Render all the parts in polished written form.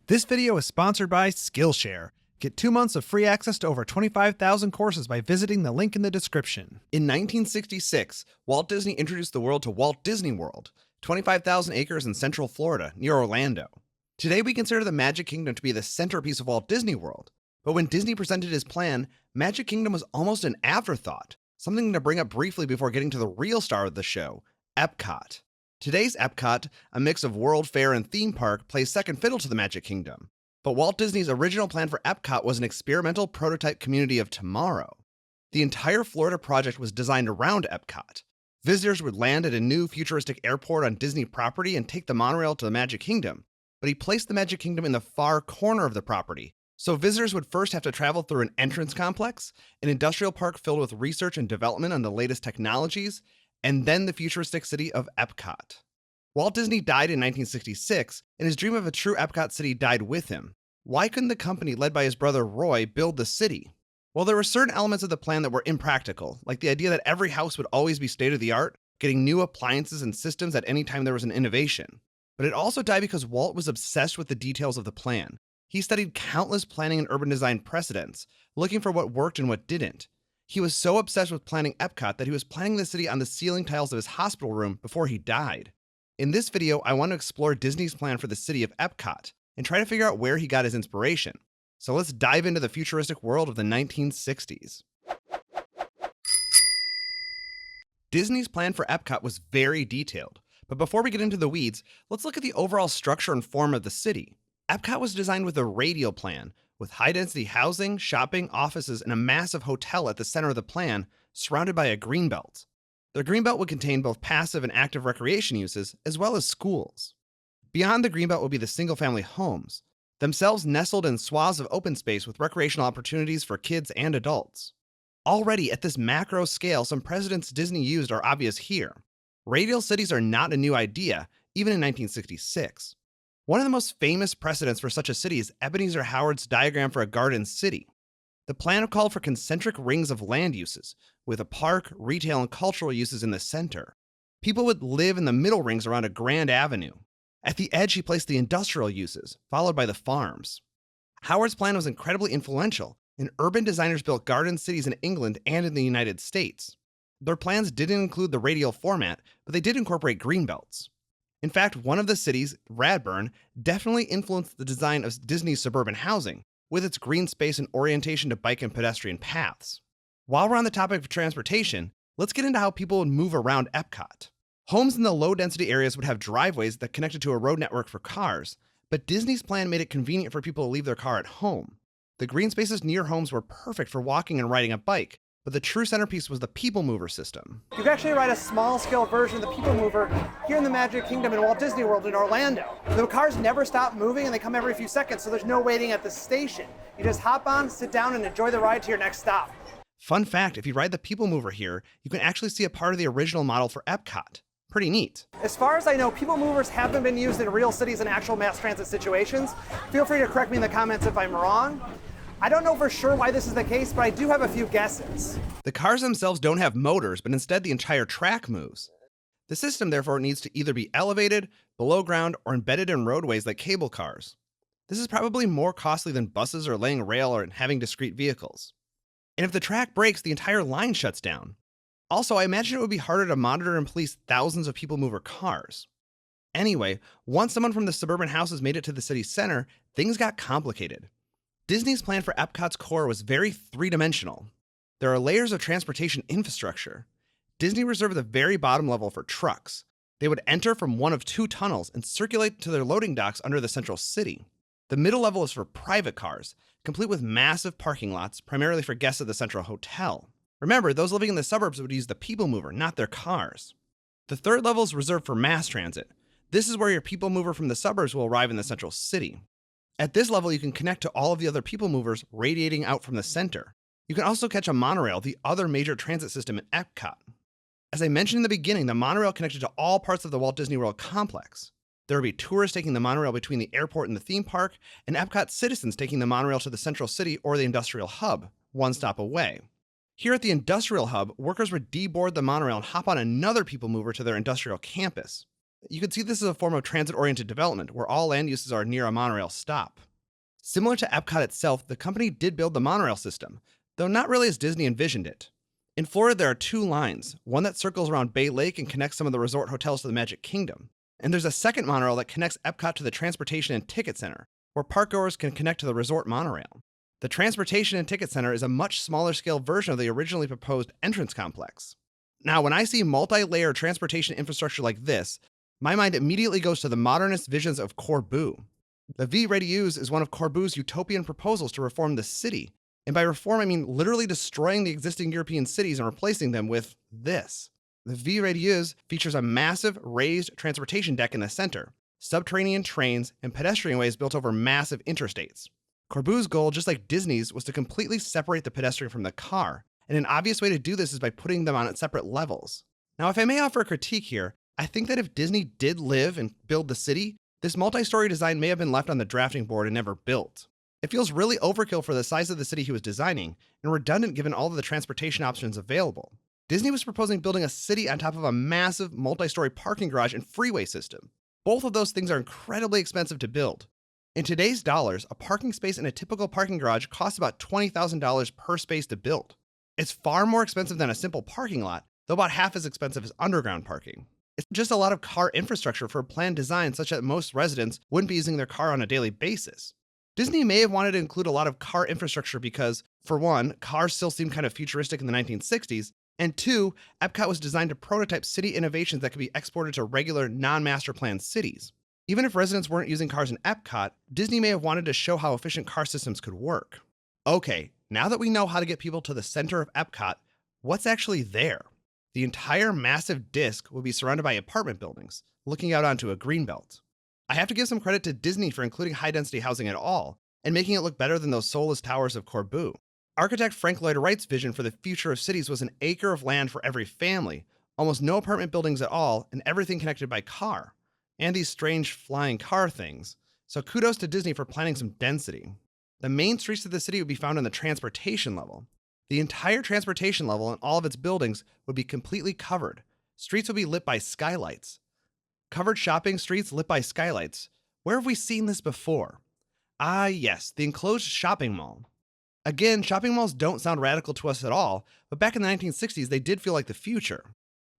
This video is sponsored by Skillshare. Get 2 months of free access to over 25,000 courses by visiting the link in the description. In 1966, Walt Disney introduced the world to Walt Disney World, 25,000 acres in Central Florida, near Orlando. Today we consider the Magic Kingdom to be the centerpiece of Walt Disney World. But when Disney presented his plan, Magic Kingdom was almost an afterthought, something to bring up briefly before getting to the real star of the show, Epcot. Today's Epcot, a mix of World Fair and theme park, plays second fiddle to the Magic Kingdom. But Walt Disney's original plan for Epcot was an experimental prototype community of tomorrow. The entire Florida project was designed around Epcot. Visitors would land at a new futuristic airport on Disney property and take the monorail to the Magic Kingdom. But he placed the Magic Kingdom in the far corner of the property, so visitors would first have to travel through an entrance complex, an industrial park filled with research and development on the latest technologies, and then the futuristic city of Epcot. Walt Disney died in 1966, and his dream of a true Epcot city died with him. Why couldn't the company led by his brother Roy build the city? Well, there were certain elements of the plan that were impractical, like the idea that every house would always be state-of-the-art, getting new appliances and systems at any time there was an innovation. But it also died because Walt was obsessed with the details of the plan. He studied countless planning and urban design precedents, looking for what worked and what didn't. He was so obsessed with planning Epcot that he was planning the city on the ceiling tiles of his hospital room before he died. In this video, I want to explore Disney's plan for the city of Epcot and try to figure out where he got his inspiration. So let's dive into the futuristic world of the 1960s. Disney's plan for Epcot was very detailed, but before we get into the weeds, let's look at the overall structure and form of the city. Epcot was designed with a radial plan, with high-density housing, shopping, offices, and a massive hotel at the center of the plan, surrounded by a greenbelt. The greenbelt would contain both passive and active recreation uses, as well as schools. Beyond the greenbelt would be the single-family homes, themselves nestled in swaths of open space with recreational opportunities for kids and adults. Already, at this macro scale, some precedents Disney used are obvious here. Radial cities are not a new idea, even in 1966. One of the most famous precedents for such a city is Ebenezer Howard's diagram for a garden city. The plan called for concentric rings of land uses, with a park, retail, and cultural uses in the center. People would live in the middle rings around a grand avenue. At the edge, he placed the industrial uses, followed by the farms. Howard's plan was incredibly influential, and urban designers built garden cities in England and in the United States. Their plans didn't include the radial format, but they did incorporate greenbelts. In fact, one of the cities, Radburn, definitely influenced the design of Disney's suburban housing, with its green space and orientation to bike and pedestrian paths. While we're on the topic of transportation, let's get into how people would move around Epcot. Homes in the low-density areas would have driveways that connected to a road network for cars, but Disney's plan made it convenient for people to leave their car at home. The green spaces near homes were perfect for walking and riding a bike, but the true centerpiece was the People Mover system. You can actually ride a small-scale version of the People Mover here in the Magic Kingdom in Walt Disney World in Orlando. The cars never stop moving and they come every few seconds, so there's no waiting at the station. You just hop on, sit down, and enjoy the ride to your next stop. Fun fact, if you ride the People Mover here, you can actually see a part of the original model for Epcot. Pretty neat. As far as I know, People Movers haven't been used in real cities in actual mass transit situations. Feel free to correct me in the comments if I'm wrong. I don't know for sure why this is the case, but I do have a few guesses. The cars themselves don't have motors, but instead the entire track moves. The system therefore needs to either be elevated, below ground, or embedded in roadways like cable cars. This is probably more costly than buses or laying rail or having discrete vehicles. And if the track breaks, the entire line shuts down. Also, I imagine it would be harder to monitor and police thousands of People Mover cars. Anyway, once someone from the suburban houses made it to the city's center, things got complicated. Disney's plan for Epcot's core was very three-dimensional. There are layers of transportation infrastructure. Disney reserved the very bottom level for trucks. They would enter from one of two tunnels and circulate to their loading docks under the central city. The middle level is for private cars, complete with massive parking lots, primarily for guests at the Central Hotel. Remember, those living in the suburbs would use the People Mover, not their cars. The third level is reserved for mass transit. This is where your People Mover from the suburbs will arrive in the central city. At this level, you can connect to all of the other People Movers radiating out from the center. You can also catch a monorail, the other major transit system in Epcot. As I mentioned in the beginning, the monorail connected to all parts of the Walt Disney World complex. There would be tourists taking the monorail between the airport and the theme park, and Epcot citizens taking the monorail to the central city or the industrial hub, one stop away. Here at the industrial hub, workers would deboard the monorail and hop on another People Mover to their industrial campus. You could see this as a form of transit-oriented development, where all land uses are near a monorail stop. Similar to Epcot itself, the company did build the monorail system, though not really as Disney envisioned it. In Florida, there are two lines, one that circles around Bay Lake and connects some of the resort hotels to the Magic Kingdom. And there's a second monorail that connects Epcot to the Transportation and Ticket Center, where parkgoers can connect to the resort monorail. The Transportation and Ticket Center is a much smaller scale version of the originally proposed entrance complex. Now, when I see multi-layer transportation infrastructure like this, my mind immediately goes to the modernist visions of Corbu. The V Ready Use is one of Corbu's utopian proposals to reform the city. And by reform, I mean literally destroying the existing European cities and replacing them with this. The V Ready Use features a massive raised transportation deck in the center, subterranean trains, and pedestrian ways built over massive interstates. Corbu's goal, just like Disney's, was to completely separate the pedestrian from the car, and an obvious way to do this is by putting them on separate levels. Now, if I may offer a critique here, I think that if Disney did live and build the city, this multi-story design may have been left on the drafting board and never built. It feels really overkill for the size of the city he was designing, and redundant given all of the transportation options available. Disney was proposing building a city on top of a massive multi-story parking garage and freeway system. Both of those things are incredibly expensive to build. In today's dollars, a parking space in a typical parking garage costs about $20,000 per space to build. It's far more expensive than a simple parking lot, though about half as expensive as underground parking. It's just a lot of car infrastructure for a planned design such that most residents wouldn't be using their car on a daily basis. Disney may have wanted to include a lot of car infrastructure because, for one, cars still seemed kind of futuristic in the 1960s, and two, Epcot was designed to prototype city innovations that could be exported to regular, non-master planned cities. Even if residents weren't using cars in Epcot, Disney may have wanted to show how efficient car systems could work. Okay, now that we know how to get people to the center of Epcot, what's actually there? The entire massive disk will be surrounded by apartment buildings, looking out onto a greenbelt. I have to give some credit to Disney for including high-density housing at all, and making it look better than those soulless towers of Corbu. Architect Frank Lloyd Wright's vision for the future of cities was an acre of land for every family, almost no apartment buildings at all, and everything connected by car. And these strange flying car things. So kudos to Disney for planning some density. The main streets of the city would be found on the transportation level. The entire transportation level and all of its buildings would be completely covered. Streets would be lit by skylights. Covered shopping streets lit by skylights. Where have we seen this before? Ah, yes, the enclosed shopping mall. Again, shopping malls don't sound radical to us at all, but back in the 1960s, they did feel like the future.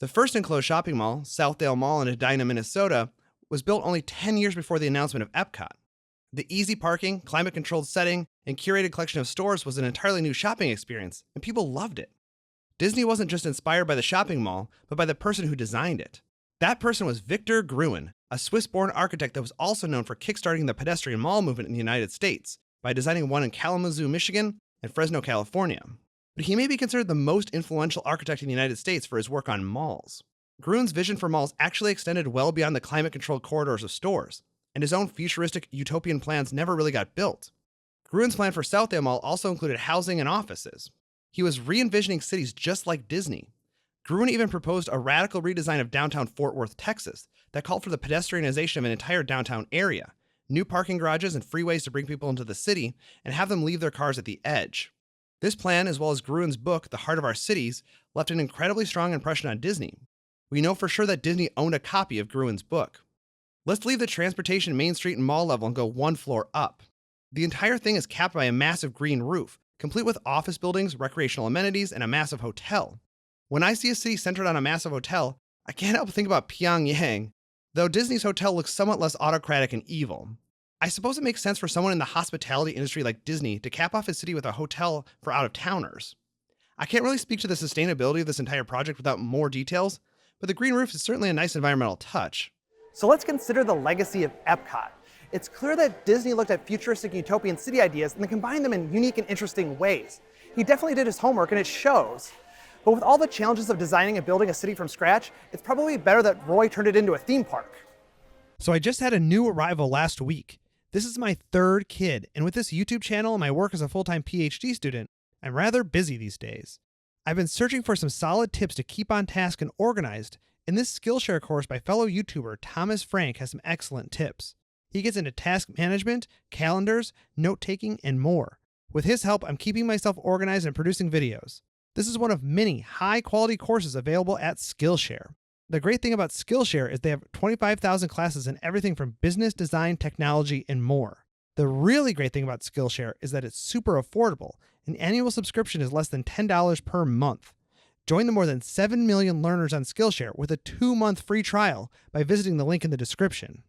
The first enclosed shopping mall, Southdale Mall in Edina, Minnesota, was built only 10 years before the announcement of Epcot. The easy parking, climate-controlled setting, and curated collection of stores was an entirely new shopping experience, and people loved it. Disney wasn't just inspired by the shopping mall, but by the person who designed it. That person was Victor Gruen, a Swiss-born architect that was also known for kickstarting the pedestrian mall movement in the United States by designing one in Kalamazoo, Michigan, and Fresno, California. But he may be considered the most influential architect in the United States for his work on malls. Gruen's vision for malls actually extended well beyond the climate-controlled corridors of stores, and his own futuristic utopian plans never really got built. Gruen's plan for Southdale Mall also included housing and offices. He was re-envisioning cities just like Disney. Gruen even proposed a radical redesign of downtown Fort Worth, Texas, that called for the pedestrianization of an entire downtown area, new parking garages and freeways to bring people into the city, and have them leave their cars at the edge. This plan, as well as Gruen's book, The Heart of Our Cities, left an incredibly strong impression on Disney. We know for sure that Disney owned a copy of Gruen's book. Let's leave the transportation, Main Street, and mall level and go one floor up. The entire thing is capped by a massive green roof, complete with office buildings, recreational amenities, and a massive hotel. When I see a city centered on a massive hotel, I can't help but think about Pyongyang, though Disney's hotel looks somewhat less autocratic and evil. I suppose it makes sense for someone in the hospitality industry like Disney to cap off his city with a hotel for out-of-towners. I can't really speak to the sustainability of this entire project without more details, but the green roof is certainly a nice environmental touch. So let's consider the legacy of Epcot. It's clear that Disney looked at futuristic utopian city ideas and then combined them in unique and interesting ways. He definitely did his homework and it shows. But with all the challenges of designing and building a city from scratch, it's probably better that Roy turned it into a theme park. So I just had a new arrival last week. This is my third kid, and with this YouTube channel and my work as a full-time PhD student, I'm rather busy these days. I've been searching for some solid tips to keep on task and organized, and this Skillshare course by fellow YouTuber Thomas Frank has some excellent tips. He gets into task management, calendars, note-taking, and more. With his help, I'm keeping myself organized and producing videos. This is one of many high-quality courses available at Skillshare. The great thing about Skillshare is they have 25,000 classes in everything from business, design, technology, and more. The really great thing about Skillshare is that it's super affordable. An annual subscription is less than $10 per month. Join the more than 7 million learners on Skillshare with a 2-month free trial by visiting the link in the description.